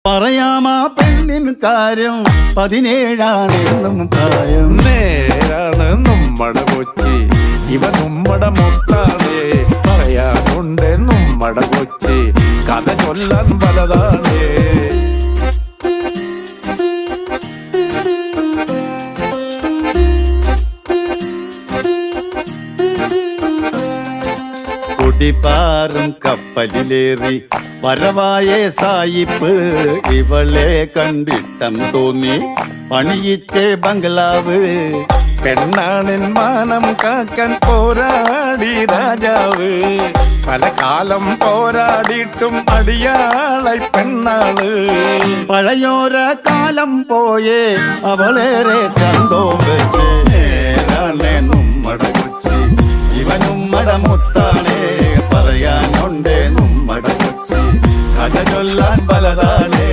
പറയാമാ പെണ്ണിൻ കാര്യം 17 പ്രായം. നേരാണ് നമ്മടെ കൊച്ചി, ഇവ നമ്മടെ മുത്താണ്. പറയാനുണ്ട് നമ്മടെ കൊച്ചി, കഥ ചൊല്ലാൻ പലതാണ്. കുടിപ്പാറും കപ്പലിലേറി വരവായ സായിപ്പ് ഇവളെ കണ്ടിട്ടം തോന്നി പണിയിച്ചേ ബംഗ്ലാവ്. പെണ്ണാണിൻ മാനം കാക്കാൻ പോരാടി രാജാവ്, പല കാലം പോരാടിയിട്ടും അടിയാളായി പെണ്ണാള്. പഴയോര കാലം പോയേ അവളേറെ ചന്തോ വെച്ച്. നേരാണേ നമ്മടെ കൊച്ചി, ഇവ നമ്മടെ മുത്താണേ. പറയാനുണ്ടേ നമ്മടെ കൊച്ചി, കഥ ചൊല്ലാൻ പലതാണേ.